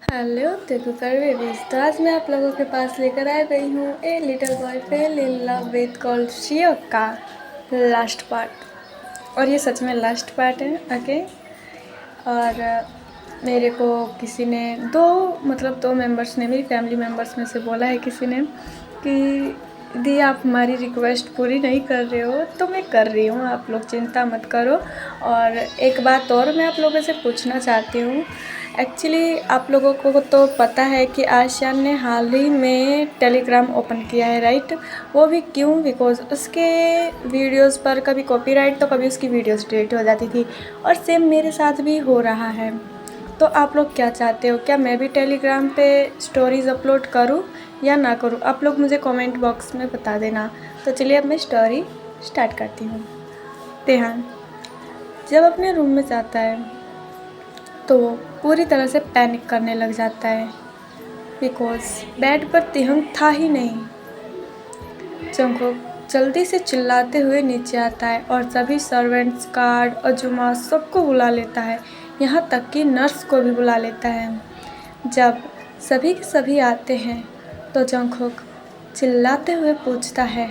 Hello तेगुकर babies. तो आज मैं आप लोगों के पास लेकर आ गई हूँ a little boy fell in love with called शियो का लास्ट पार्ट। और ये सच में लास्ट पार्ट है। ओके। और मेरे को किसी ने दो मेंबर्स ने, मेरी फैमिली मेंबर्स में से बोला है किसी ने कि दी आप हमारी रिक्वेस्ट पूरी नहीं कर रहे हो, तो मैं कर रही हूँ, आप लोग चिंता मत करो। और एक बात और मैं आप लोगों से पूछना चाहती हूँ। एक्चुअली आप लोगों को तो पता है कि आशियान ने हाल ही में टेलीग्राम ओपन किया है, राइट। वो भी क्यों? बिकॉज उसके वीडियोस पर कभी कॉपीराइट तो कभी उसकी वीडियोस डिलीट हो जाती थी, और सेम मेरे साथ भी हो रहा है। तो आप लोग क्या चाहते हो, क्या मैं भी टेलीग्राम पे स्टोरीज़ अपलोड करूं या ना करूं? आप लोग मुझे कमेंट बॉक्स में बता देना। तो चलिए अब मैं स्टोरी स्टार्ट करती हूँ। तिहान जब अपने रूम में जाता है तो वो पूरी तरह से पैनिक करने लग जाता है, बिकॉज बेड पर तिहंग था ही नहीं। जंगकुक जल्दी से चिल्लाते हुए नीचे आता है और सभी सर्वेंट्स, गार्ड, अजुमा सबको बुला लेता है, यहाँ तक कि नर्स को भी बुला लेता है। जब सभी के सभी आते हैं तो जंगकुक चिल्लाते हुए पूछता है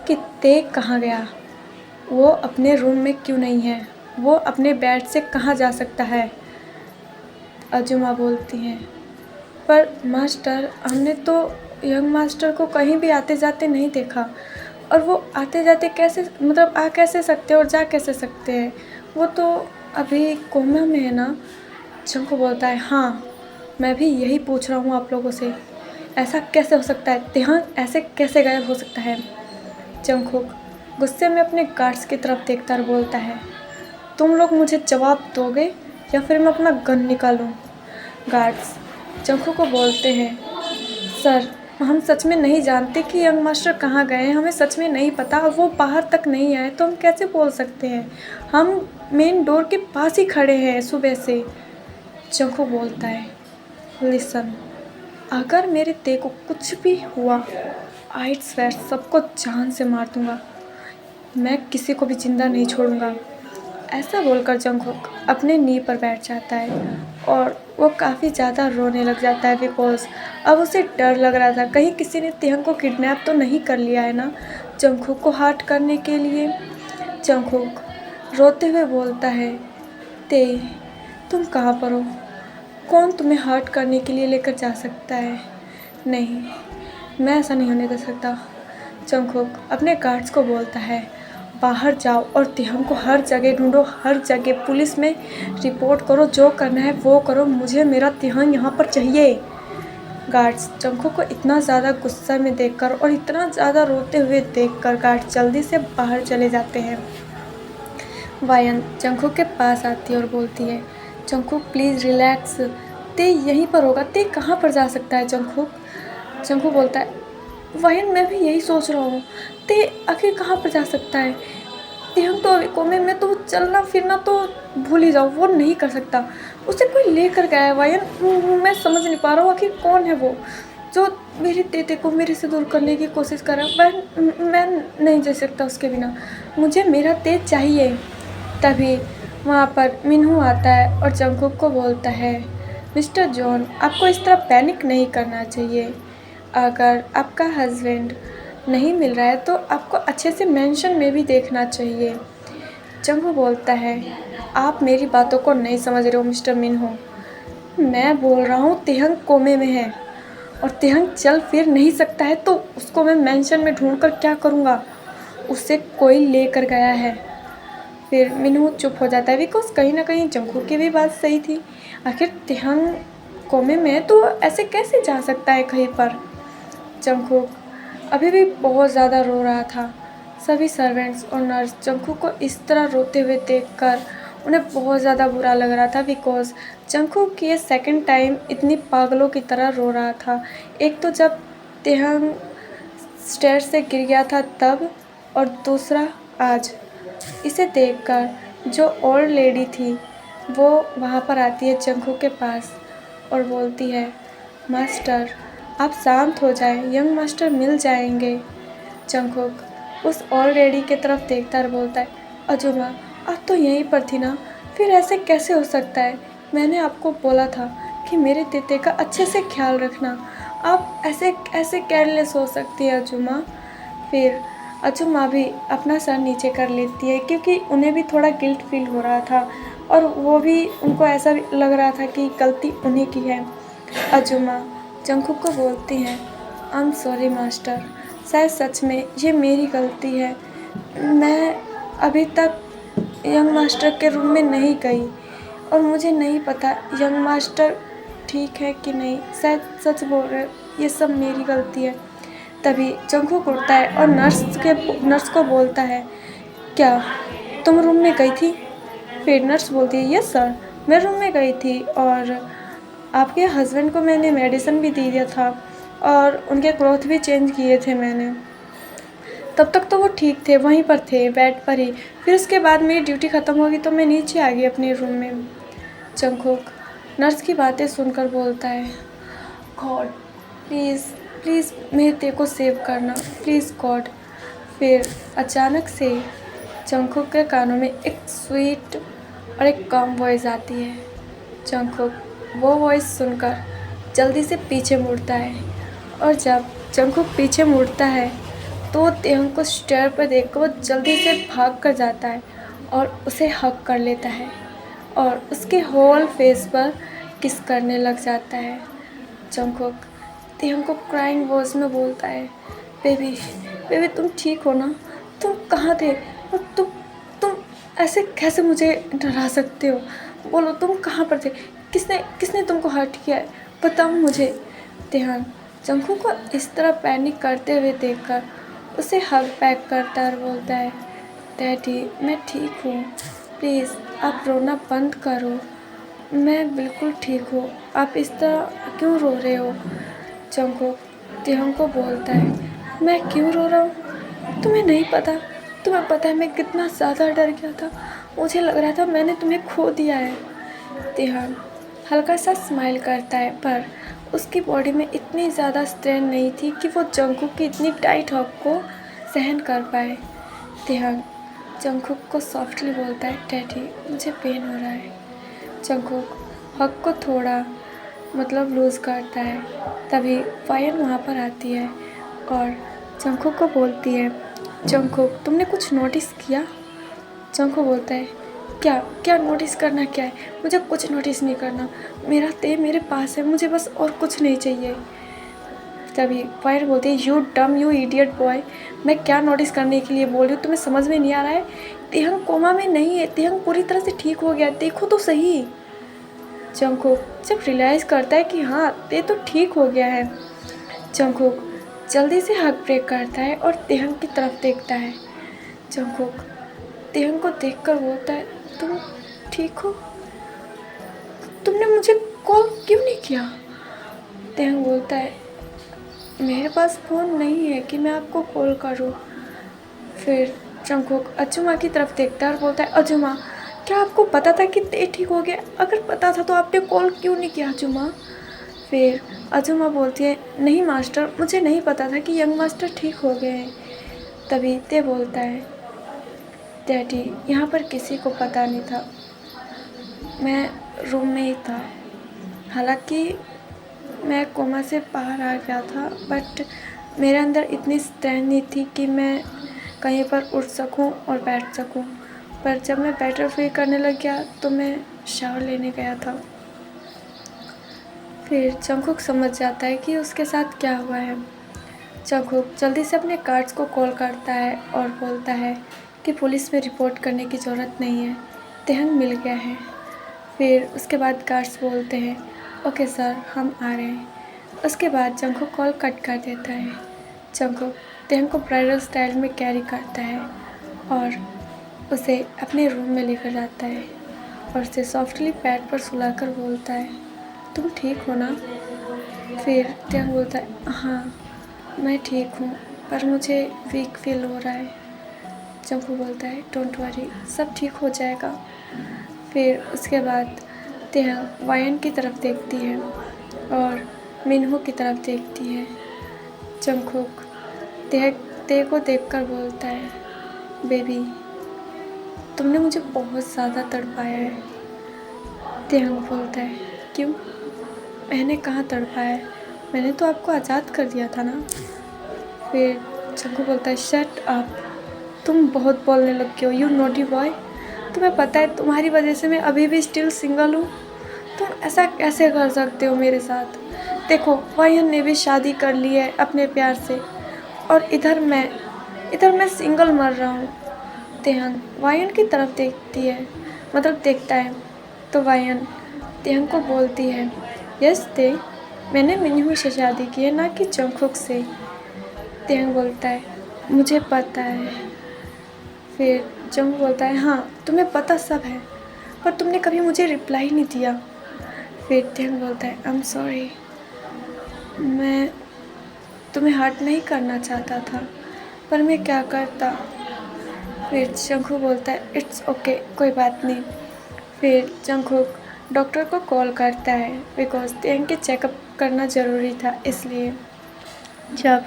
कि ते कहाँ गया, वो अपने रूम में क्यों नहीं है, वो अपने बेड से कहाँ जा सकता है। अजुमा बोलती हैं, पर मास्टर हमने तो यंग मास्टर को कहीं भी आते जाते नहीं देखा, और वो आते जाते कैसे, आ कैसे सकते हैं और जा कैसे सकते हैं, वो तो अभी कोमा में है ना। जंको बोलता है, हाँ मैं भी यही पूछ रहा हूँ आप लोगों से, ऐसा कैसे हो सकता है, तिहान ऐसे कैसे गायब हो सकता है। जंगकुक गुस्से में अपने गार्ड्स की तरफ देखता और बोलता है, तुम लोग मुझे जवाब दोगे या फिर मैं अपना गन निकालूं। गार्ड्स जंगकुक को बोलते हैं, सर हम सच में नहीं जानते कि यंग मास्टर कहाँ गए हैं, हमें सच में नहीं पता, वो बाहर तक नहीं आए तो हम कैसे बोल सकते हैं, हम मेन डोर के पास ही खड़े हैं सुबह से। जंगकुक बोलता है, लिसन, अगर मेरे ते को कुछ भी हुआ, आई स्वेयर सबको जान से मार दूंगा, मैं किसी को भी जिंदा नहीं छोड़ूंगा। ऐसा बोलकर जंगकुक अपने नी पर बैठ जाता है और वो काफ़ी ज़्यादा रोने लग जाता है, बिकॉज अब उसे डर लग रहा था कहीं किसी ने तिहंग को किडनैप तो नहीं कर लिया है ना जंगकुक को हर्ट करने के लिए। जंगकुक रोते हुए बोलता है, ते तुम कहाँ पर हो, कौन तुम्हें हर्ट करने के लिए लेकर जा सकता है। नहीं, मैं ऐसा नहीं होने दे सकता। जंगकुक अपने गार्ड्स को बोलता है, बाहर जाओ और तिहंग को हर जगह ढूंढो, हर जगह पुलिस में रिपोर्ट करो, जो करना है वो करो, मुझे मेरा तिहंग यहाँ पर चाहिए। गार्ड्स जंगकुक को इतना ज़्यादा गुस्सा में देखकर और इतना ज़्यादा रोते हुए देखकर गार्ड्स जल्दी से बाहर चले जाते हैं। वायन जंगकुक के पास आती है और बोलती है, जंगकुक प्लीज़ रिलैक्स, ते यहीं पर होगा, ते कहाँ पर जा सकता है। जंगकुक बोलता है, वायन मैं भी यही सोच रहा हूँ, ते आखिर कहाँ पर जा सकता है, ते हम तो अभी कोमे में, तो चलना फिरना तो भूल ही जाओ, वो नहीं कर सकता, उसे कोई लेकर गया है। वायन मैं समझ नहीं पा रहा हूँ आखिर कौन है वो जो मेरे तेते को मेरे से दूर करने की कोशिश कर रहा है। मैं नहीं जी सकता उसके बिना, मुझे मेरा तेज चाहिए। तभी वहाँ पर मिन्हू आता है और जंगकुक को बोलता है, मिस्टर जॉन आपको इस तरह पैनिक नहीं करना चाहिए, अगर आपका हस्बैंड नहीं मिल रहा है तो आपको अच्छे से मेंशन में भी देखना चाहिए। जंगकुक बोलता है, आप मेरी बातों को नहीं समझ रहे हो मिस्टर मिन्हू, मैं बोल रहा हूँ तिहंग कोमे में है और तिहंग चल फिर नहीं सकता है, तो उसको मैं मेंशन में ढूंढ कर क्या करूँगा, उसे कोई लेकर गया है। फिर मिन्हू चुप हो जाता है, बिकॉज कहीं ना कहीं जंगकुक की भी बात सही थी, आखिर तिहंग कोमे में तो ऐसे कैसे जा सकता है कहीं पर। जंगकुक अभी भी बहुत ज़्यादा रो रहा था। सभी सर्वेंट्स और नर्स जंगकुक को इस तरह रोते हुए देखकर उन्हें बहुत ज़्यादा बुरा लग रहा था, बिकॉज जंगकुक ये सेकंड टाइम इतनी पागलों की तरह रो रहा था। एक तो जब तिहंग स्टेयर से गिर गया था तब, और दूसरा आज। इसे देखकर जो ओल्ड लेडी थी वो वहाँ पर आती है जंगकुक के पास और बोलती है, मास्टर आप शांत हो जाएं, यंग मास्टर मिल जाएंगे। जंगकुक उस ओल्ड लेडी की तरफ देखता और बोलता है, अजुमा आप तो यहीं पर थी ना, फिर ऐसे कैसे हो सकता है, मैंने आपको बोला था कि मेरे तेते का अच्छे से ख्याल रखना। आप ऐसे ऐसे केयरलेस हो सकती है अजुमा। फिर अजुमा भी अपना सर नीचे कर लेती है क्योंकि उन्हें भी थोड़ा गिल्ट फील हो रहा था और वो भी उनको ऐसा लग रहा था कि गलती उन्हीं की है। अजुमा जंगकुक को बोलती हैं, आई एम सॉरी मास्टर, शायद सच में ये मेरी गलती है। मैं अभी तक यंग मास्टर के रूम में नहीं गई और मुझे नहीं पता यंग मास्टर ठीक है कि नहीं। शायद सच बोल रहे, ये सब मेरी गलती है। तभी जंगकुक उठता है और नर्स को बोलता है, क्या तुम रूम में गई थी? फिर नर्स बोलती है, यस सर, मैं रूम में गई थी और आपके हस्बैंड को मैंने मेडिसिन भी दे दिया था और उनके क्लॉथ भी चेंज किए थे मैंने। तब तक तो वो ठीक थे, वहीं पर थे बेड पर ही। फिर उसके बाद मेरी ड्यूटी ख़त्म होगी तो मैं नीचे आ गई अपने रूम में। जंगकुक नर्स की बातें सुनकर बोलता है, गॉड प्लीज़ प्लीज़ मेरे ते को सेव करना, प्लीज़ गॉड। फिर अचानक से जंगकुक के कानों में एक स्वीट और एक काम वॉइस आती है। जंगकुक वो वॉइस सुनकर जल्दी से पीछे मुड़ता है और जब जंगकुक पीछे मुड़ता है तो तेहंग को स्टेयर पर देखकर वो जल्दी से भाग कर जाता है और उसे हग कर लेता है और उसके होल फेस पर किस करने लग जाता है। जंगकुक तेहंग को क्राइंग वॉइस में बोलता है, बेबी बेबी तुम ठीक हो ना? तुम कहाँ थे और तुम ऐसे कैसे मुझे डरा सकते हो? बोलो तुम कहाँ पर थे? किसने किसने तुमको हर्ट किया है? बताओ मुझे। तेहंग जंगकुक को इस तरह पैनिक करते हुए देखकर उसे हग पैक करता और बोलता है, डैडी मैं ठीक हूँ, प्लीज़ आप रोना बंद करो, मैं बिल्कुल ठीक हूँ, आप इस तरह क्यों रो रहे हो? जंगकुक तेहंग को बोलता है, मैं क्यों रो रहा हूँ? तुम्हें नहीं पता? तुम्हें पता है मैं कितना ज़्यादा डर गया था, मुझे लग रहा था मैंने तुम्हें खो दिया है। तेहंग हल्का सा स्माइल करता है पर उसकी बॉडी में इतनी ज़्यादा स्ट्रेन नहीं थी कि वो जंगकुक की इतनी टाइट हग को सहन कर पाए। तेहंग जंगकुक को सॉफ्टली बोलता है, डैडी मुझे पेन हो रहा है। जंगकुक हग को थोड़ा लूज़ करता है। तभी वायन वहाँ पर आती है और जंगकुक को बोलती है, जंगकुक तुमने कुछ नोटिस किया? जंगकुक बोलता है, क्या क्या नोटिस करना क्या है? मुझे कुछ नोटिस नहीं करना, मेरा ते मेरे पास है, मुझे बस और कुछ नहीं चाहिए। तभी फायर बोलती है, यू डम यू इडियट बॉय, मैं क्या नोटिस करने के लिए बोल रही हूँ, तुम्हें समझ में नहीं आ रहा है? तेहंग कोमा में नहीं है, तेहंग पूरी तरह से ठीक हो गया, देखो तो सही। जंगकुक जब रियलाइज़ करता है कि हाँ ते तो ठीक हो गया है, जंगकुक जल्दी से हक ब्रेक करता है और तेहंग की तरफ देखता है। जंगकुक तेहंग को देखकर बोलता है, तुम ठीक हो? तुमने मुझे कॉल क्यों नहीं किया? तेहंग बोलता है, मेरे पास फ़ोन नहीं है कि मैं आपको कॉल करूं। फिर जंगकुक अजुमा की तरफ देखता है और बोलता है, अजुमा क्या आपको पता था कि ते ठीक हो गया? अगर पता था तो आपने कॉल क्यों नहीं किया अजुमा? फिर अजुमा बोलती है, नहीं मास्टर, मुझे नहीं पता था कि यंग मास्टर ठीक हो गए हैं। तभी ते बोलता है, डैडी यहाँ पर किसी को पता नहीं था, मैं रूम में ही था, हालांकि मैं कोमा से बाहर आ गया था बट मेरे अंदर इतनी स्ट्रेंथ नहीं थी कि मैं कहीं पर उठ सकूं और बैठ सकूं। पर जब मैं बेटर फील करने लग गया तो मैं शावर लेने गया था। फिर जंगकुक समझ जाता है कि उसके साथ क्या हुआ है। जंगकुक जल्दी से अपने गार्ड्स को कॉल करता है और बोलता है कि पुलिस में रिपोर्ट करने की ज़रूरत नहीं है, तेहंग मिल गया है। फिर उसके बाद गार्ड्स बोलते हैं, ओके सर हम आ रहे हैं। उसके बाद जंगकुक कॉल कट कर देता है। जंगकुक तेहंग को ब्राइडल स्टाइल में कैरी करता है और उसे अपने रूम में लेकर जाता है और उसे सॉफ्टली बेड पर सुलाकर बोलता है, तुम ठीक हो ना? फिर तेहंग बोलता है, हाँ मैं ठीक हूँ पर मुझे वीक फील हो रहा है। जंगकुक बोलता है, डोंट वरी सब ठीक हो जाएगा। फिर उसके बाद तेहंग वायन की तरफ देखती है और मिनहो की तरफ देखती है। जंगकुक ते को देखकर बोलता है, बेबी तुमने मुझे बहुत ज़्यादा तड़पाया है। तेहंग बोलता है, क्यों? मैंने कहाँ तड़पा है, मैंने तो आपको आज़ाद कर दिया था ना। फिर जंगकुक बोलता है शट अप, तुम बहुत बोलने लग गए हो, यू नॉटी बॉय। तुम्हें पता है तुम्हारी वजह से मैं अभी भी स्टिल सिंगल हूँ। तुम ऐसा कैसे कर सकते हो मेरे साथ। देखो वायन ने भी शादी कर ली है अपने प्यार से, और इधर मैं सिंगल मर रहा हूँ। तेहंग वायन की तरफ देखती है, मतलब देखता है, तो वायन तेहंग को बोलती है यस ते, मैंने मिनहू से शादी की है, ना कि जंगकुक से। तेहंग बोलता है मुझे पता है। फिर जंगकुक बोलता है हाँ तुम्हें पता सब है, पर तुमने कभी मुझे रिप्लाई नहीं दिया। फिर तेहंग बोलता है आई एम सॉरी, मैं तुम्हें हर्ट नहीं करना चाहता था, पर मैं क्या करता। फिर जंगकुक बोलता है इट्स ओके, कोई बात नहीं। फिर जंगकुक डॉक्टर को कॉल करता है बिकॉज तेहंग के चेकअप करना ज़रूरी था, इसलिए। जब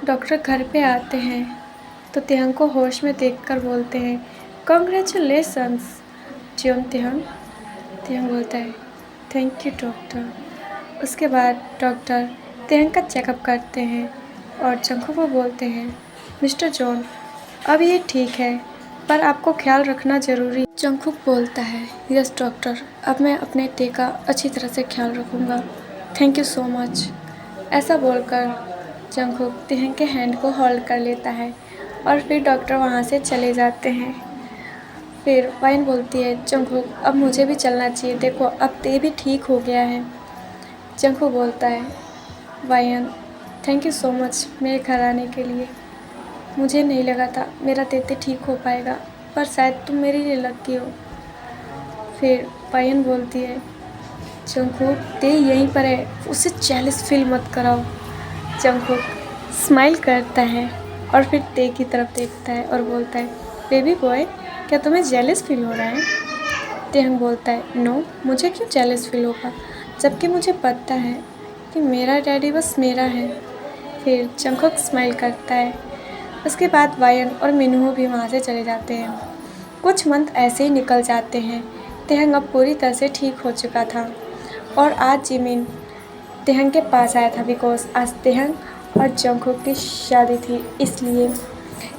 डॉक्टर घर पे आते हैं तो तेहंग को होश में देखकर बोलते हैं कॉन्ग्रेचुलेसन्स जियोन तेहंग। तेहंग बोलता है थैंक यू डॉक्टर। उसके बाद डॉक्टर तेहंग का चेकअप करते हैं और जंगकुक को बोलते हैं मिस्टर जॉन अब ये ठीक है, पर आपको ख्याल रखना ज़रूरी। जंगकुक बोलता है यस डॉक्टर, अब मैं अपने टे का अच्छी तरह से ख्याल रखूँगा, थैंक यू सो मच। ऐसा बोलकर जंगकुक तेहंग के हैंड को होल्ड कर लेता है और फिर डॉक्टर वहाँ से चले जाते हैं। फिर वाइन बोलती है जंगकुक अब मुझे भी चलना चाहिए, देखो अब ते भी ठीक हो गया है। जंगकुक बोलता है wine thank you so much मेरे घर आने के लिए, मुझे नहीं लगा था मेरा तेते ठीक हो पाएगा, पर शायद तुम मेरे लिए लकी हो। फिर वाइन बोलती है जंगकुक ते यहीं पर है, उसे जेलस फील मत कराओ। जंगकुक स्माइल करता है और फिर ते की तरफ देखता है और बोलता है बेबी बॉय क्या तुम्हें जेलस फील हो रहा है। तेहंग बोलता है नो, मुझे क्यों जेलस फील होगा, जबकि मुझे पता है कि मेरा डैडी बस मेरा है। फिर जंगकुक स्माइल करता है। उसके बाद वायन और मिनहू भी वहाँ से चले जाते हैं। कुछ मंथ ऐसे ही निकल जाते हैं। तेहंग अब पूरी तरह से ठीक हो चुका था और आज जिमिन तेहंग के पास आया था बिकॉज आज तेहंग और जंगकुक की शादी थी, इसलिए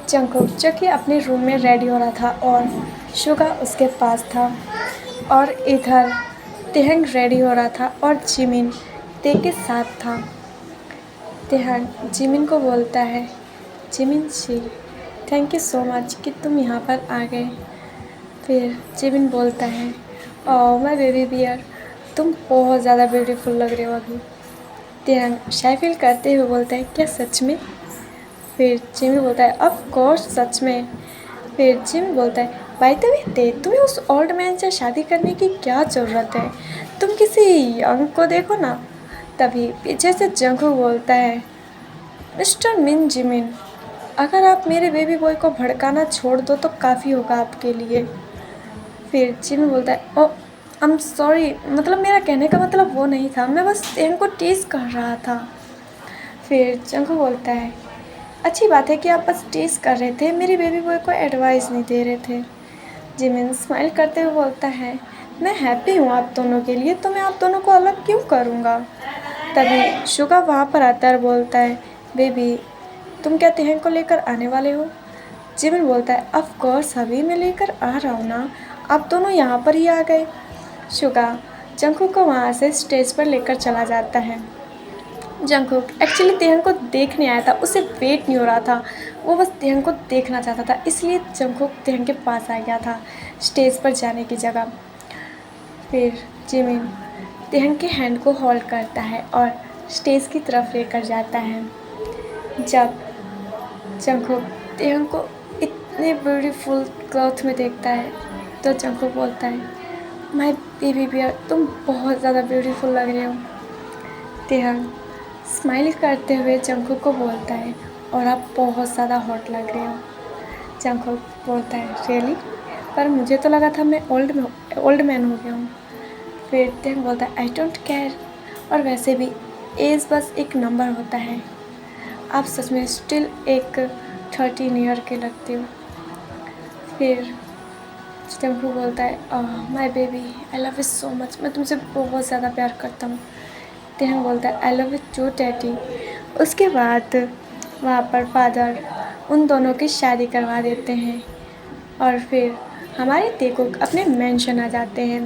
जंगकुक जो कि अपने रूम में रेडी हो रहा था और शुगा उसके पास था, और इधर तेहंग रेडी हो रहा था और जिमिन ते के साथ था। तेहंग जिमिन को बोलता है Jimin ji thank you so much कि तुम यहाँ पर आ गए। फिर जिमिन बोलता है ओह माय बेबी बियर, तुम बहुत ज़्यादा ब्यूटीफुल लग रहे हो अभी। तेहंग शाय फील करते हुए बोलता है क्या सच में। फिर जिमिन बोलता है ऑफ कोर्स सच में। फिर जिमिन बोलता है बाय द वे ते तुम्हें उस ओल्ड मैन से शादी करने की क्या ज़रूरत है, तुम किसी यंग को देखो ना। तभी पीछे से जंगकुक बोलता है मिस्टर मिन जिमिन, अगर आप मेरे बेबी बॉय को भड़काना छोड़ दो तो काफ़ी होगा आपके लिए। फिर जिमिन बोलता है ओ आई एम सॉरी, मतलब मेरा कहने का मतलब वो नहीं था, मैं बस तेहंग को टीज़ कर रहा था। फिर जंगकुक बोलता है अच्छी बात है कि आप बस टीज़ कर रहे थे, मेरे बेबी बॉय को एडवाइस नहीं दे रहे थे। जिमिन स्माइल करते हुए बोलता है मैं हैप्पी हूँ आप दोनों के लिए, तो मैं आप दोनों को अलग क्यों करूँगा। तभी शुगा वहाँ पर आता है और बोलता है बेबी तुम क्या तेहंग को लेकर आने वाले हो। जिमिन बोलता है ऑफ कोर्स अभी मैं लेकर आ रहा हूँ ना, आप दोनों यहाँ पर ही आ गए। शुगा जंगकुक को वहाँ से स्टेज पर लेकर चला जाता है। जंगकुक एक्चुअली तेहंग को देखने आया था, उसे वेट नहीं हो रहा था, वो बस तेहंग को देखना चाहता था, इसलिए जंगकुक तेहंग के पास आ गया था स्टेज पर जाने की जगह। फिर जिमिन तेहंग के हैंड को होल्ड करता है और स्टेज की तरफ लेकर जाता है। जब जंगकुक तेहंग को इतने ब्यूटीफुल क्लॉथ में देखता है तो जंगकुक बोलता है माय बेबी बियर तुम बहुत ज़्यादा ब्यूटीफुल लग रहे हो। तेहंग स्माइल करते हुए जंगकुक को बोलता है और आप बहुत ज़्यादा हॉट लग रहे हो। जंगकुक बोलता है रियली, पर मुझे तो लगा था मैं ओल्ड मैन हो गया हूँ। फिर तेहंग बोलता है आई डोंट केयर, और वैसे भी एज बस एक नंबर होता है, आप सच में स्टिल एक 13 ईयर के लगते हो। फिर जंगकुक बोलता है my baby I love you so much, मैं तुमसे बहुत ज़्यादा प्यार करता हूँ, तेहंग बोलता है I love you too daddy. उसके बाद वहाँ पर फादर उन दोनों की शादी करवा देते हैं और फिर हमारे तेकुक अपने मेंशन आ जाते हैं।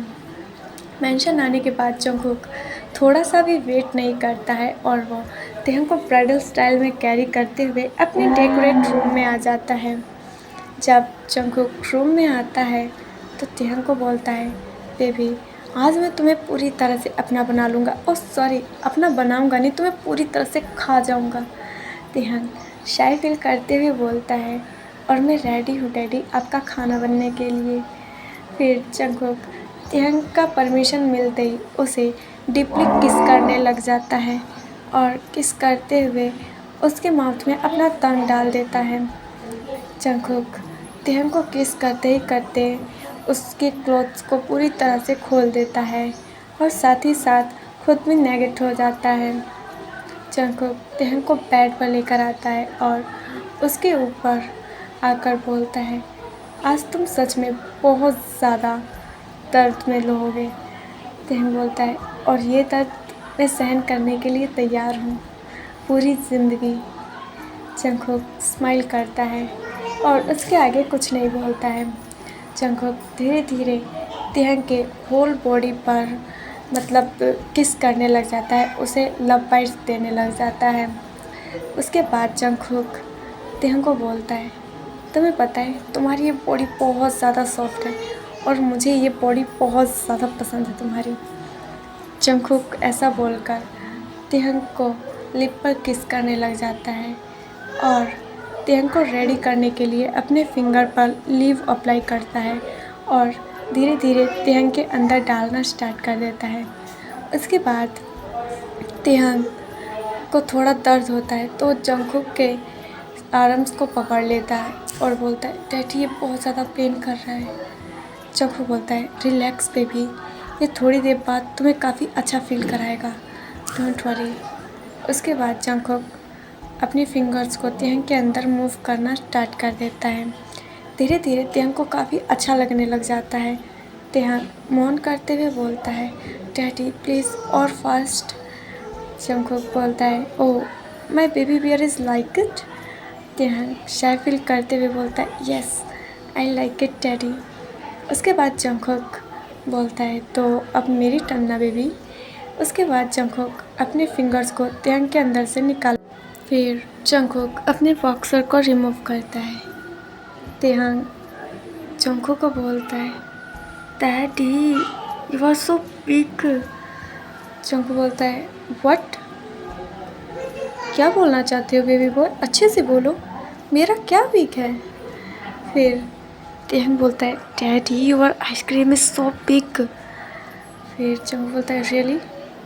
मेंशन आने के बाद जंगकुक थोड़ा सा भी वेट नहीं करता है और वो तेहंग को ब्राइडल स्टाइल में कैरी करते हुए अपने डेकोरेट रूम में आ जाता है। जब जंगकुक रूम में आता है तो तेहंग को बोलता है बेबी आज मैं तुम्हें पूरी तरह से अपना बना लूँगा। ओह सॉरी, अपना बनाऊँगा नहीं, तुम्हें पूरी तरह से खा जाऊँगा। तेहंग शाय फील करते हुए बोलता है और मैं रेडी हूँ डैडी आपका खाना बनने के लिए। फिर जंगकुक तेहंग का परमिशन मिलते ही उसे डीपली किस करने लग जाता है और किस करते हुए उसके माउथ में अपना टंग डाल देता है। जंगकुक तेहंग को किस करते ही करते उसके क्लोथ्स को पूरी तरह से खोल देता है और साथ ही साथ खुद भी नेगेट हो जाता है। जंगकुक तेहंग को बेड पर लेकर आता है और उसके ऊपर आकर बोलता है आज तुम सच में बहुत ज़्यादा दर्द में लोगे। तेहंग बोलता है और ये दर्द मैं सहन करने के लिए तैयार हूँ पूरी ज़िंदगी। जंगकुक स्माइल करता है और उसके आगे कुछ नहीं बोलता है। जंगकुक धीरे धीरे तेहंग के होल बॉडी पर मतलब किस करने लग जाता है, उसे लव बाइट्स देने लग जाता है। उसके बाद जंगकुक तेहंग को बोलता है तुम्हें पता है तुम्हारी ये बॉडी बहुत ज़्यादा सॉफ्ट है और मुझे ये बॉडी बहुत ज़्यादा पसंद है तुम्हारी। जंगकुक ऐसा बोलकर तेहंग को लिप पर किस करने लग जाता है और तेहंग को रेडी करने के लिए अपने फिंगर पर लीव अप्लाई करता है और धीरे धीरे तेहंग के अंदर डालना स्टार्ट कर देता है। उसके बाद तेहंग को थोड़ा दर्द होता है तो जंगकुक के आर्म्स को पकड़ लेता है और बोलता है डैडी ये बहुत ज़्यादा पेन कर रहा है। जंगकुक बोलता है रिलैक्स बेबी, ये थोड़ी देर बाद तुम्हें काफ़ी अच्छा फील कराएगा, डोंट वरी। उसके बाद जंगकुक अपने फिंगर्स को तेहंग के अंदर मूव करना स्टार्ट कर देता है। धीरे धीरे तेहंग को काफ़ी अच्छा लगने लग जाता है। तेहंग मौन करते हुए बोलता है डैडी प्लीज़ और फास्ट। जंगकुक बोलता है oh my baby bear is like it. Taehyung shy feel करते हुए बोलता है yes I like it daddy. उसके बाद जंगकुक बोलता है तो अब मेरी टर्न ना बेबी। उसके बाद जंगकुक अपने फिंगर्स को तेहंग के अंदर से निकाल फिर जंगकुक अपने बॉक्सर को रिमूव करता है। तेहंग जंगकुक को बोलता है daddy you are so big. Jungkook बोलता है व्हाट, क्या बोलना चाहते हो बेबी बॉय, अच्छे से बोलो, मेरा क्या वीक है। फिर तेहंग बोलता है daddy your ice cream is so big. फिर जंगकुक बोलता है रियली,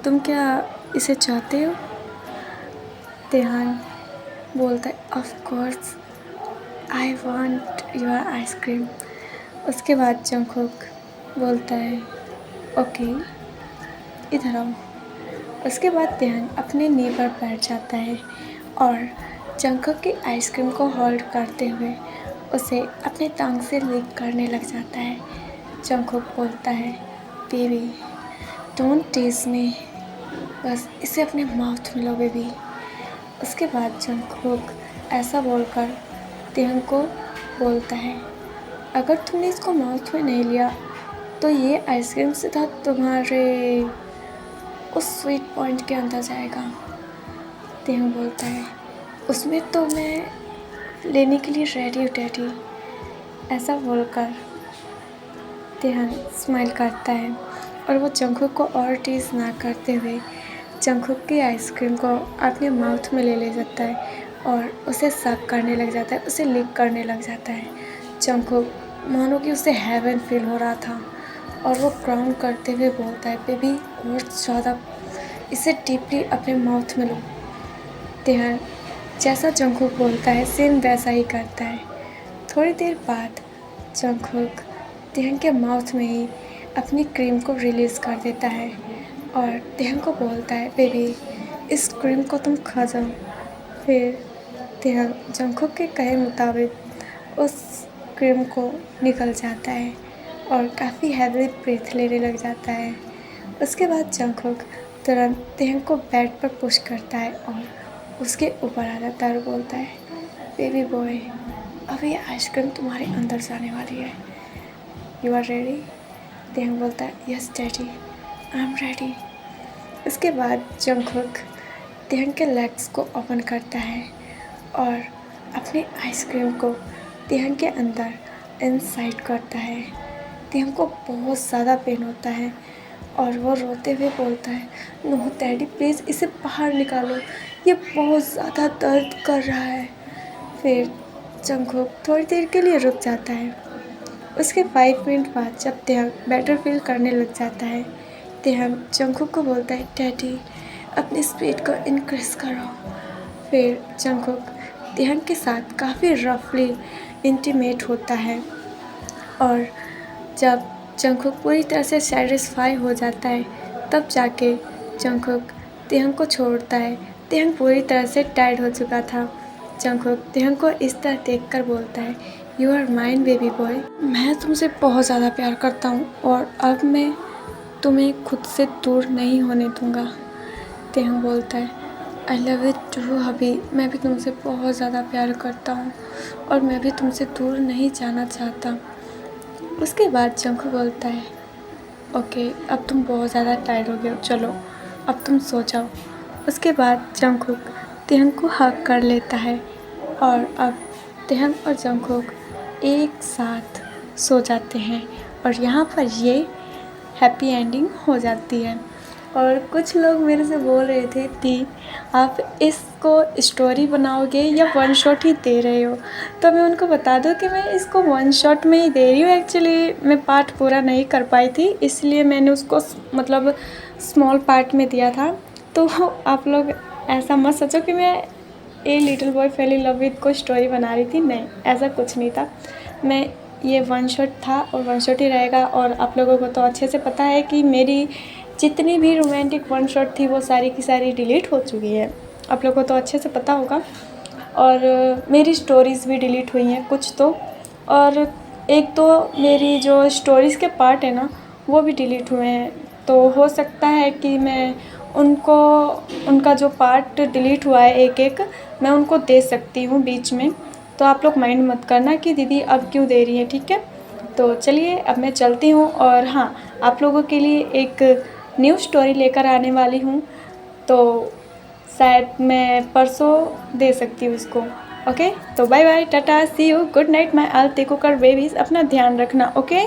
तुम क्या इसे चाहते हो। तेहंग बोलता है of course I want your ice cream. उसके बाद जंगकुक बोलता है ओके इधर आओ। उसके बाद तेहंग अपने नी पर बैठ जाता है और जंगकुक की आइसक्रीम को होल्ड करते हुए उसे अपने टांग से लिक करने लग जाता है। जंगकुक बोलता है बेबी डोंट टीज मी, बस इसे अपने माउथ में लो बेबी। उसके बाद जंगकुक ऐसा बोलकर तेहंग को बोलता है अगर तुमने इसको माउथ में नहीं लिया तो ये आइसक्रीम सीधा तुम्हारे उस स्वीट पॉइंट के अंदर जाएगा। तेहंग बोलता है उसमें तो मैं लेने के लिए रेडी हूँ डैडी। ऐसा बोलकर तेहंग स्माइल करता है और वो जंगकुक को और टीज ना करते हुए जंगकुक की आइसक्रीम को अपने माउथ में ले जाता है और उसे सक करने लग जाता है, उसे लिक करने लग जाता है। जंगकुक मानो कि उसे हेवन फील हो रहा था और वो क्राउन करते हुए बोलता है बेबी और ज़्यादा इसे डीपली अपने माउथ में लो। तेहंग जैसा जंगकुक बोलता है सेम वैसा ही करता है। थोड़ी देर बाद जंगकुक तेहंग के माउथ में ही अपनी क्रीम को रिलीज़ कर देता है और तेहंग को बोलता है बेबी इस क्रीम को तुम खा जाओ। फिर तेहंग जंगकुक के कहे मुताबिक उस क्रीम को निकल जाता है और काफ़ी हैवी ब्रीथ लेने लग जाता है। उसके बाद जंगकुक तुरंत तेहंग को बेड पर पुश करता है और उसके ऊपर आ जाता है और बोलता है, बेबी बॉय, अभी आइसक्रीम तुम्हारे अंदर जाने वाली है, यू आर रेडी? तेहंग बोलता है, yes daddy, I am ready. उसके बाद जंगकुक तेहंग के लेग्स को ओपन करता है और अपनी आइसक्रीम को तेहंग के अंदर इनसाइड करता है। तेहंग को बहुत ज़्यादा पेन होता है और वो रोते हुए बोलता है, नो डैडी प्लीज़ इसे बाहर निकालो, ये बहुत ज़्यादा दर्द कर रहा है। फिर जंगकुक थोड़ी देर के लिए रुक जाता है। उसके 5 मिनट बाद जब तेहंग बेटर फील करने लग जाता है, तेहंग जंगकुक को बोलता है, डैडी अपनी स्पीड को इनक्रीज़ करो। फिर जंगकुक तेहंग के साथ काफ़ी रफली इंटीमेट होता है और जब जंगकुक पूरी तरह से सेटिस्फाई हो जाता है तब जाके जंगकुक तेहंग को छोड़ता है। तेहंग पूरी तरह से टायर्ड हो चुका था। जंगकुक तेहंग को इस तरह देखकर बोलता है, you are mine baby boy, मैं तुमसे बहुत ज़्यादा प्यार करता हूँ और अब मैं तुम्हें खुद से दूर नहीं होने दूँगा। तेहंग बोलता है, आई लव यू टू हबी, मैं भी तुमसे बहुत ज़्यादा प्यार करता हूँ और मैं भी तुमसे दूर नहीं जाना चाहता। उसके बाद जंगकुक बोलता है, ओके अब तुम बहुत ज़्यादा टायर्ड हो गए हो, चलो अब तुम सो जाओ। उसके बाद जंगकुक तेहंग को हग कर लेता है और अब तेहंग और जंगकुक एक साथ सो जाते हैं और यहाँ पर ये हैप्पी एंडिंग हो जाती है। और कुछ लोग मेरे से बोल रहे थे कि आप इसको स्टोरी बनाओगे या वन शॉट ही दे रहे हो, तो मैं उनको बता दूं कि मैं इसको वन शॉट में ही दे रही हूँ। एक्चुअली मैं पार्ट पूरा नहीं कर पाई थी, इसलिए मैंने उसको मतलब स्मॉल पार्ट में दिया था। तो आप लोग ऐसा मत सोचो कि मैं ए little boy fell in love with को स्टोरी बना रही थी, नहीं ऐसा कुछ नहीं था। मैं ये वन शॉट था और वन शॉट ही रहेगा। और आप लोगों को तो अच्छे से पता है कि मेरी जितनी भी रोमांटिक वन शॉट थी वो सारी की सारी डिलीट हो चुकी है, आप लोगों को तो अच्छे से पता होगा। और मेरी स्टोरीज़ भी डिलीट हुई हैं कुछ तो, और एक तो मेरी जो स्टोरीज़ के पार्ट है ना वो भी डिलीट हुए हैं। तो हो सकता है कि मैं उनको उनका जो पार्ट डिलीट हुआ है एक एक मैं उनको दे सकती हूँ बीच में। तो आप लोग माइंड मत करना कि दीदी अब क्यों दे रही हैं, ठीक है। तो चलिए अब मैं चलती हूँ। और हाँ, आप लोगों के लिए एक न्यू स्टोरी लेकर आने वाली हूँ, तो शायद मैं परसों दे सकती हूँ उसको। ओके, तो bye bye, tata, see you, good night my all take care babies, अपना ध्यान रखना। ओके।